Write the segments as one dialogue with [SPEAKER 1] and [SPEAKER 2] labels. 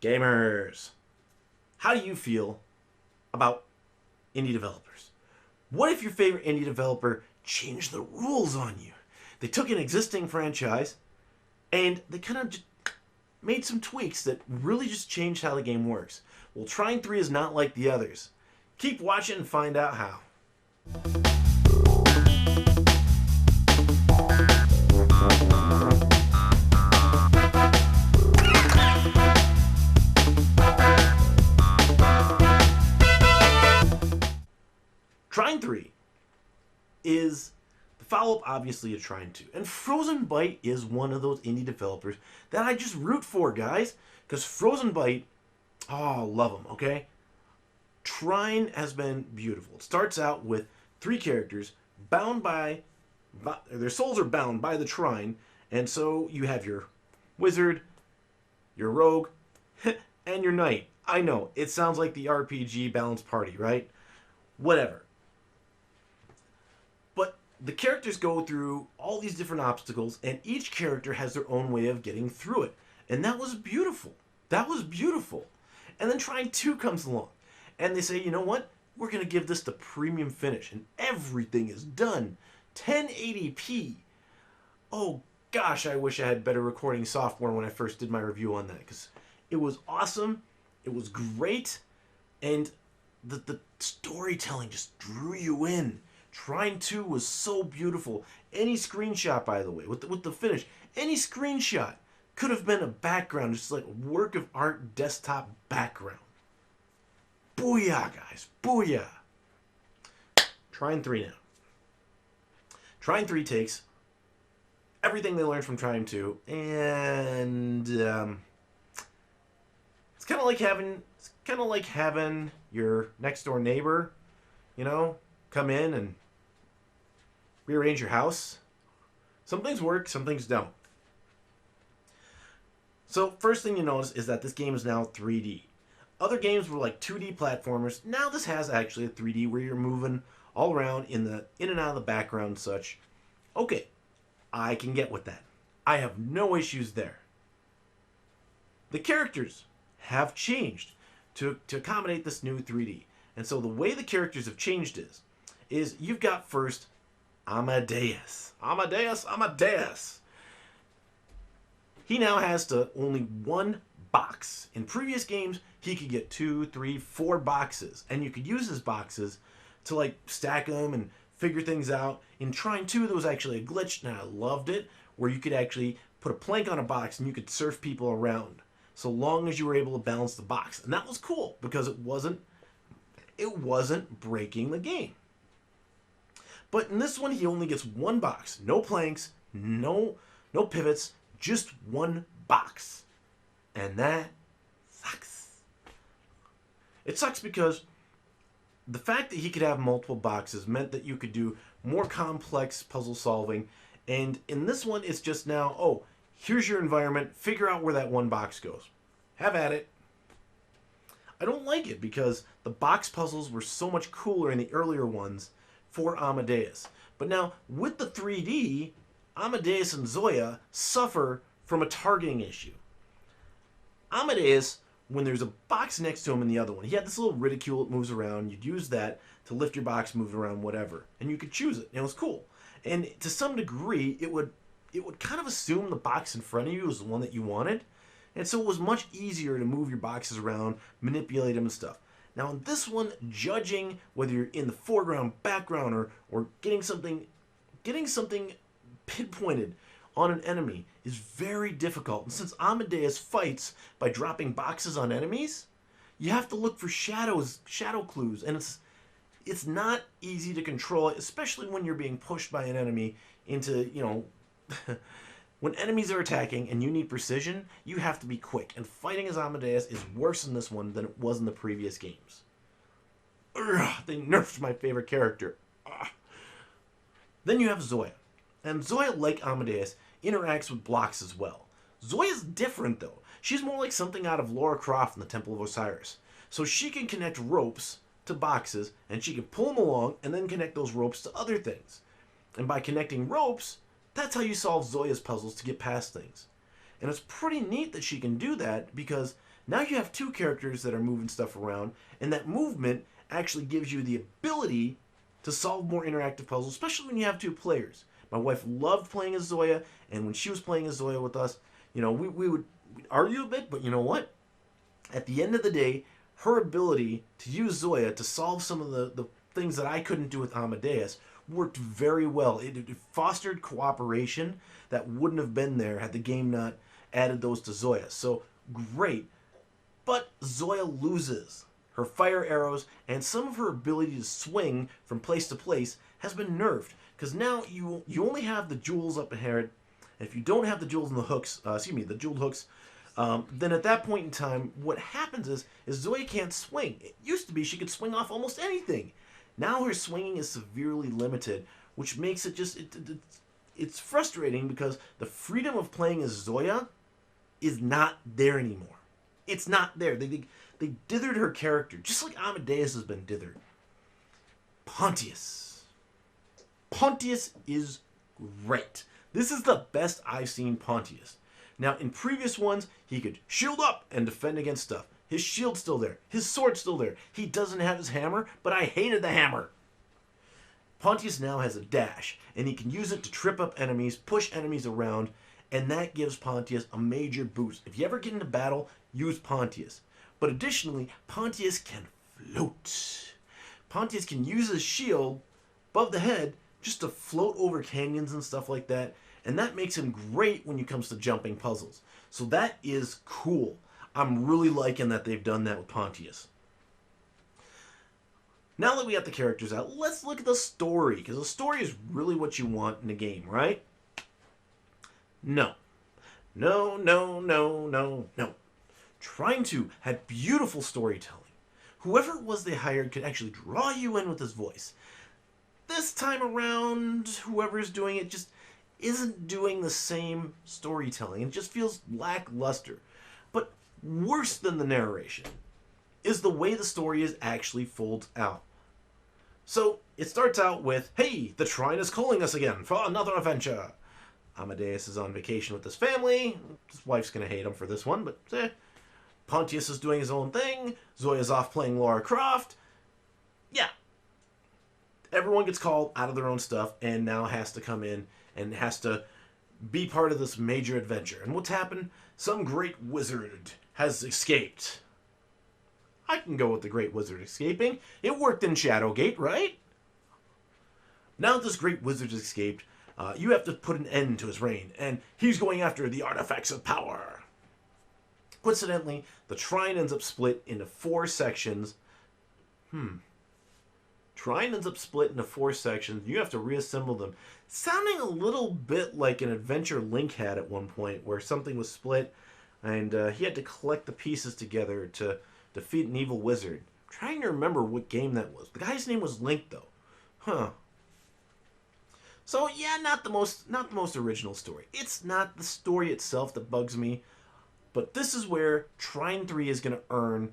[SPEAKER 1] Gamers, how do you feel about indie developers? What if your favorite indie developer changed the rules on you? They took an existing franchise and they kind of just made some tweaks that really just changed how the game works. Well, Trine 3 is not like the others. Keep watching and find out how. Trine 3 is the follow-up, obviously, to Trine 2. And Frozen Byte is one of those indie developers that I just root for, guys. Because Frozen Byte, oh, love them, okay? Trine has been beautiful. It starts out with 3 characters bound by their souls are bound by the Trine. And so you have your wizard, your rogue, and your knight. I know, it sounds like the RPG balanced party, right? Whatever. The characters go through all these different obstacles, and each character has their own way of getting through it. And that was beautiful. That was beautiful. And then Trine 2 comes along, and they say, you know what? We're going to give this the premium finish, and everything is done. 1080p. Oh, gosh, I wish I had better recording software when I first did my review on that, because it was awesome. It was great. And the storytelling just drew you in. Trine 2 was so beautiful. Any screenshot, by the way, with the finish, any screenshot could have been a background, just like a work of art desktop background. Booyah, guys. Booyah. Trine 3 now. Trine 3 takes everything they learned from Trine 2, and it's kind of like having your next door neighbor, you know, come in and rearrange your house. Some things work, some things don't. So first thing you notice is that this game is now 3D. Other games were like 2D platformers. Now this has actually a 3D where you're moving all around in and out of the background and such. Okay, I can get with that. I have no issues there. The characters have changed to accommodate this new 3D. And so the way the characters have changed is you've got first Amadeus. Amadeus. He now has only 1 box. In previous games, he could get 2, 3, 4 boxes. And you could use his boxes to like stack them and figure things out. In Trine 2, there was actually a glitch, and I loved it, where you could actually put a plank on a box and you could surf people around, so long as you were able to balance the box. And that was cool, because it wasn't breaking the game. But in this one, he only gets 1 box. No planks, no pivots, just 1 box. And that sucks. It sucks because the fact that he could have multiple boxes meant that you could do more complex puzzle solving. And in this one, it's just now, oh, here's your environment. Figure out where that 1 box goes. Have at it. I don't like it because the box puzzles were so much cooler in the earlier ones for Amadeus. But now, with the 3D, Amadeus and Zoya suffer from a targeting issue. Amadeus, when there's a box next to him in the other one, he had this little reticule that moves around. You'd use that to lift your box, move it around, whatever. And you could choose it. And it was cool. And to some degree, it would kind of assume the box in front of you was the one that you wanted. And so it was much easier to move your boxes around, manipulate them and stuff. Now in this one, judging whether you're in the foreground, background, or getting something pinpointed on an enemy is very difficult. And since Amadeus fights by dropping boxes on enemies, you have to look for shadow clues, and it's not easy to control, especially when you're being pushed by an enemy into, you know, when enemies are attacking and you need precision, you have to be quick. And fighting as Amadeus is worse in this one than it was in the previous games. Ugh, they nerfed my favorite character. Ugh. Then you have Zoya. And Zoya, like Amadeus, interacts with blocks as well. Zoya's different, though. She's more like something out of Lara Croft in the Temple of Osiris. So she can connect ropes to boxes, and she can pull them along and then connect those ropes to other things. And by connecting ropes, that's how you solve Zoya's puzzles to get past things. And it's pretty neat that she can do that, because Now you have two characters that are moving stuff around, and that movement actually gives you the ability to solve more interactive puzzles, especially when you have two players. My wife loved playing as Zoya, and when she was playing as Zoya with us, we would argue a bit, but you know what? At the end of the day, her ability to use Zoya to solve some of the things that I couldn't do with Amadeus worked very well. It fostered cooperation that wouldn't have been there had the game not added those to Zoya. So, great. But Zoya loses. Her fire arrows and some of her ability to swing from place to place has been nerfed. Because now you only have the jewels up ahead. And if you don't have the jewels and the hooks, the jeweled hooks, then at that point in time, what happens is Zoya can't swing. It used to be she could swing off almost anything. Now her swinging is severely limited, which makes it just, it's frustrating because the freedom of playing as Zoya is not there anymore. It's not there. They dithered her character, just like Amadeus has been dithered. Pontius. Pontius is great. This is the best I've seen Pontius. Now, in previous ones, he could shield up and defend against stuff. His shield's still there. His sword's still there. He doesn't have his hammer, but I hated the hammer. Pontius now has a dash, and he can use it to trip up enemies, push enemies around, and that gives Pontius a major boost. If you ever get into battle, use Pontius. But additionally, Pontius can float. Pontius can use his shield above the head just to float over canyons and stuff like that, and that makes him great when it comes to jumping puzzles. So that is cool. I'm really liking that they've done that with Pontius. Now that we got the characters out, let's look at the story, because the story is really what you want in a game, right? No. No, no, no, no, no. Trine 2 had beautiful storytelling. Whoever it was they hired could actually draw you in with his voice. This time around, whoever's doing it just isn't doing the same storytelling. It just feels lackluster. But worse than the narration is the way the story is actually folds out. So, it starts out with, hey, the Trine is calling us again for another adventure. Amadeus is on vacation with his family. His wife's going to hate him for this one, but Pontius is doing his own thing. Zoya's off playing Lara Croft. Yeah. Everyone gets called out of their own stuff and now has to come in and has to be part of this major adventure. And what's happened? Some great wizard has escaped. I can go with the great wizard escaping. It worked in Shadowgate, right? Now that this great wizard has escaped, you have to put an end to his reign, and he's going after the artifacts of power. Coincidentally, the Trine ends up split into 4 sections. Trine ends up split into 4 sections. You have to reassemble them. Sounding a little bit like an adventure Link had at one point, where something was split, and he had to collect the pieces together to defeat an evil wizard. I'm trying to remember what game that was. The guy's name was Link, though. Huh. So yeah, not the most original story. It's not the story itself that bugs me, but this is where Trine 3 is going to earn,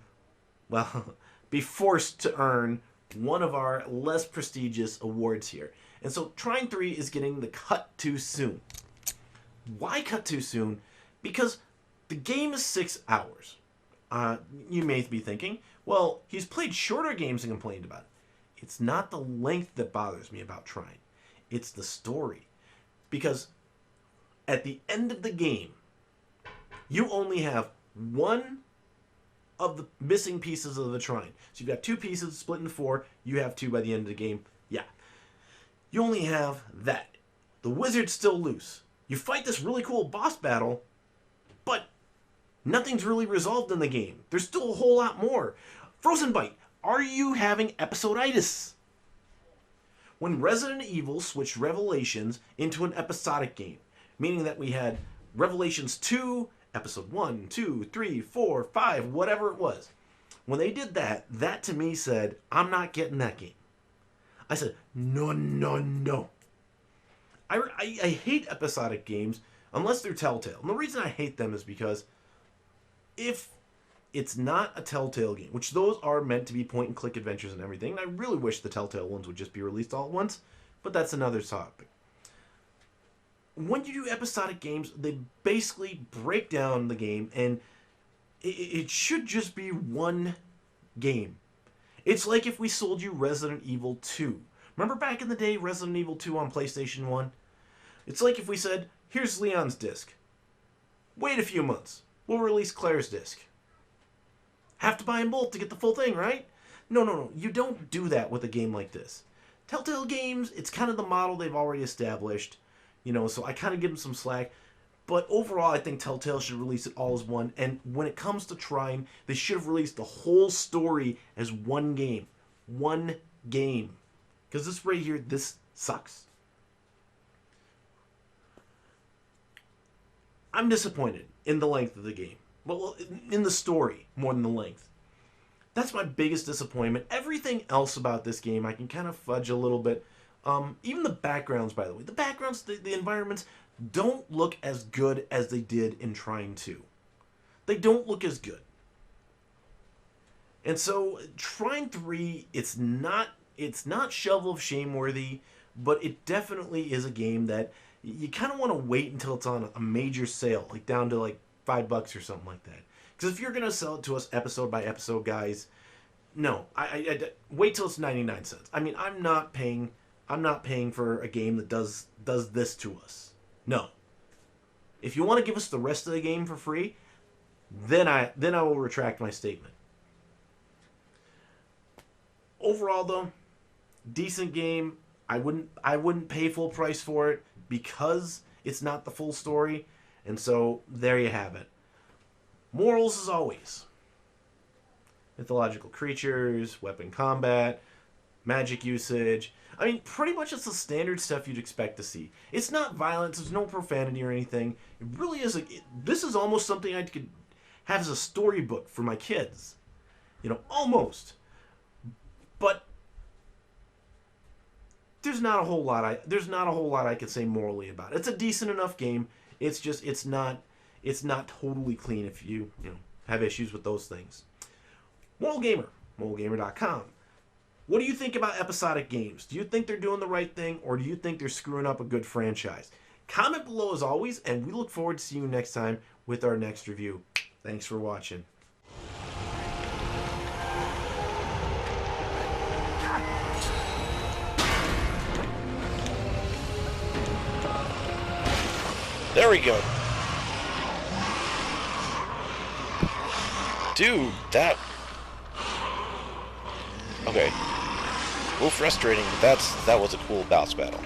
[SPEAKER 1] well, be forced to earn one of our less prestigious awards here. And so Trine 3 is getting the cut too soon. Why cut too soon? Because the game is 6 hours. You may be thinking, well, he's played shorter games and complained about it. It's not the length that bothers me about Trine. It's the story. Because at the end of the game, you only have one of the missing pieces of the Trine. So you've got 2 pieces split into 4. You have 2 by the end of the game. Yeah. You only have that. The wizard's still loose. You fight this really cool boss battle, but nothing's really resolved in the game. There's still a whole lot more. Frozen Bite, are you having episoditis? When Resident Evil switched Revelations into an episodic game, meaning that we had Revelations 2, Episode 1, 2, 3, 4, 5, whatever it was. When they did that, that to me said, I'm not getting that game. I said, no, no, no. I hate episodic games unless they're Telltale. And the reason I hate them is because if it's not a Telltale game, which those are meant to be point-and-click adventures and everything, and I really wish the Telltale ones would just be released all at once, but that's another topic. When you do episodic games, they basically break down the game, and It should just be one game. It's like if we sold you Resident Evil 2. Remember back in the day, Resident Evil 2 on PlayStation 1? It's like if we said, here's Leon's disc. Wait a few months. We'll release Claire's disc. Have to buy them both to get the full thing, right? No. You don't do that with a game like this. Telltale Games, it's kind of the model they've already established. So I kind of give them some slack. But overall, I think Telltale should release it all as one. And when it comes to Trine, they should have released the whole story as one game. One game. Because this right here, this sucks. I'm disappointed in the length of the game. Well, in the story, more than the length. That's my biggest disappointment. Everything else about this game, I can kind of fudge a little bit. Even the backgrounds, by the way. The backgrounds, the environments, don't look as good as they did in Trine 2. They don't look as good. And so, Trine 3, it's not Shovel of Shame worthy, but it definitely is a game that you kind of want to wait until it's on a major sale, like down to like $5 or something like that. Because if you're going to sell it to us episode by episode, guys, no, I wait till it's 99 cents. I mean, I'm not paying for a game that does this to us. No. If you want to give us the rest of the game for free, then I will retract my statement. Overall, though, decent game. I wouldn't pay full price for it because it's not the full story. And so there you have it. Morals as always. Mythological creatures, weapon combat, magic usage. I mean, pretty much it's the standard stuff you'd expect to see. It's not violence. There's no profanity or anything. It really is. This is almost something I could have as a storybook for my kids. Almost. But there's not a whole lot I could say morally about it. It's a decent enough game. It's just it's not totally clean if you have issues with those things. MoralGamer, MoralGamer.com. What do you think about episodic games? Do you think they're doing the right thing, or do you think they're screwing up a good franchise? Comment below as always, and we look forward to seeing you next time with our next review. Thanks for watching.
[SPEAKER 2] There we go. Dude, that... Okay. A little frustrating, but that was a cool boss battle.